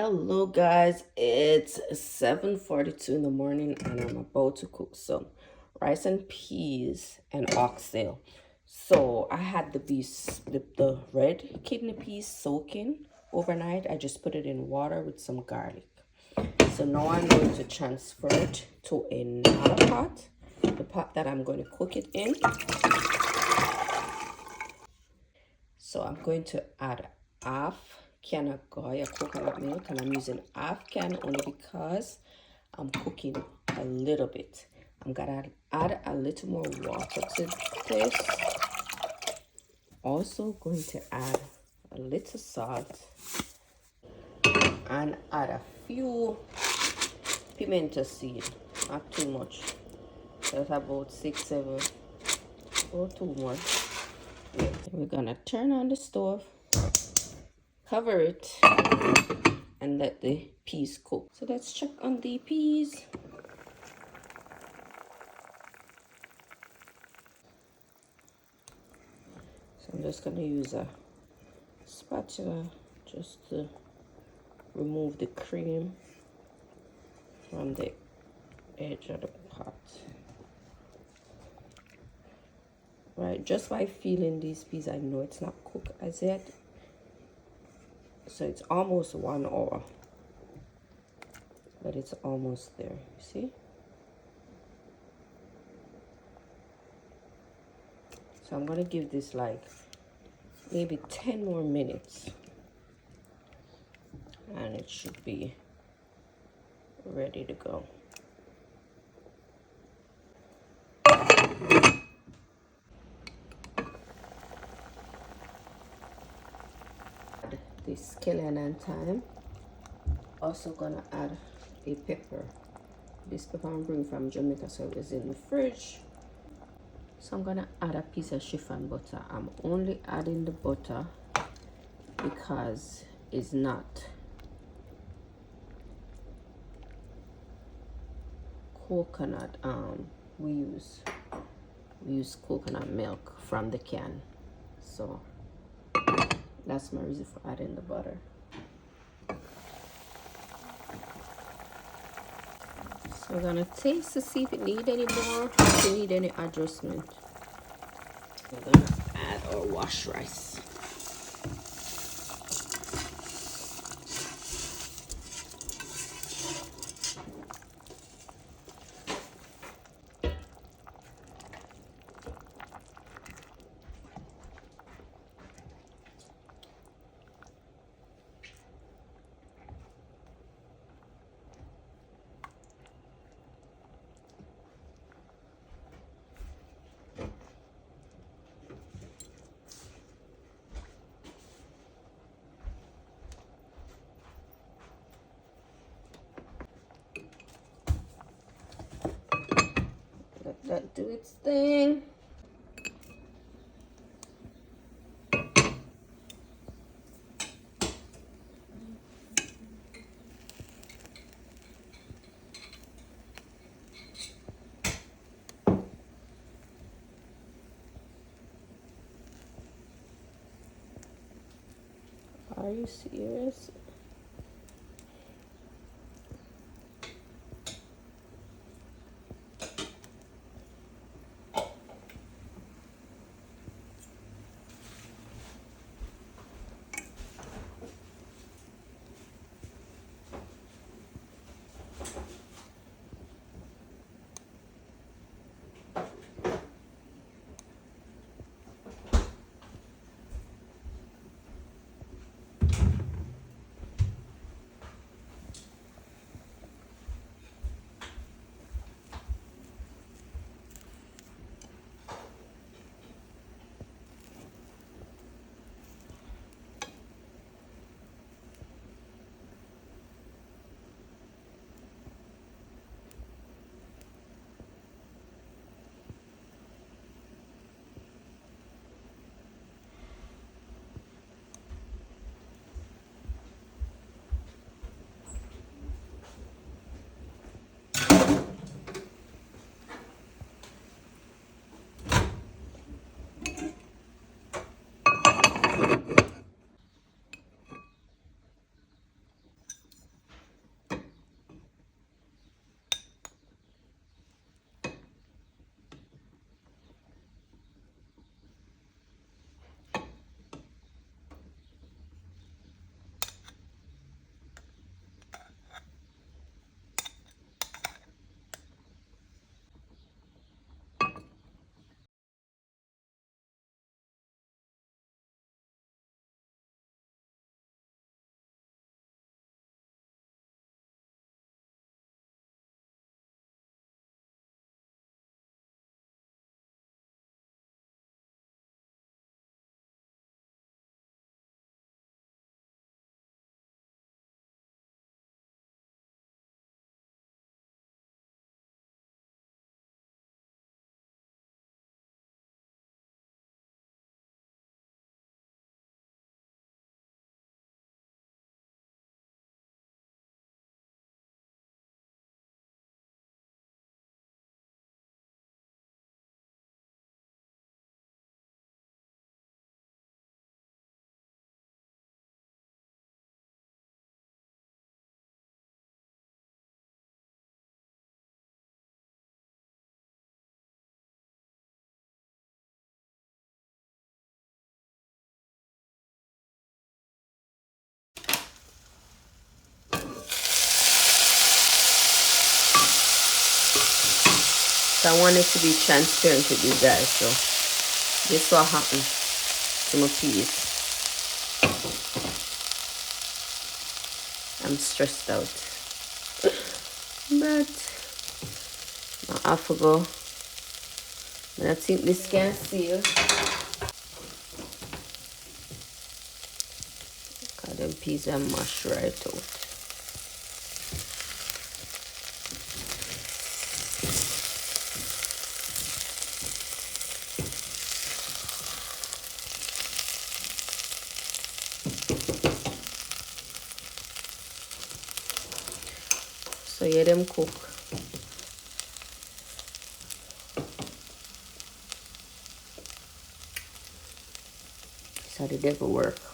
Hello guys, it's 7:42 in the morning and I'm about to cook some rice and peas and oxtail. So I had the red kidney peas soaking overnight. I just put it in water with some garlic. So now I'm going to transfer it to another pot, the pot that I'm going to cook it in. So I'm going to add half can of Goya coconut milk, and I'm using half can only because I'm cooking a little bit. I'm gonna add a little more water to this. Also going to add a little salt and add a few pimento seed, not too much. That's about 6, 7 or 2 more. Yeah. We're gonna turn on the stove, cover it, and let the peas cook. So let's check on the peas. So I'm just gonna use a spatula just to remove the cream from the edge of the pot. Right, just by feeling these peas, I know it's not cooked as yet. So it's almost 1 hour, but it's almost there, you see? So I'm gonna give this like maybe 10 more minutes and it should be ready to go. Add the scallion and thyme. Also gonna add a pepper. This pepper I'm bringing from Jamaica, so it was in the fridge. So I'm gonna add a piece of chiffon butter. I'm only adding the butter because it's not coconut. We use coconut milk from the can, so that's my reason for adding the butter. So we're gonna taste to see if it need any more, if it need any adjustment. We're gonna add our washed rice. Let that do its thing. Are you serious? So I wanted to be transparent with you guys. So this what happened to my peas. I'm stressed out. But I have to go. I think this can seal. Because them peas are mashed right out. So yeah, them cook. So the devil work.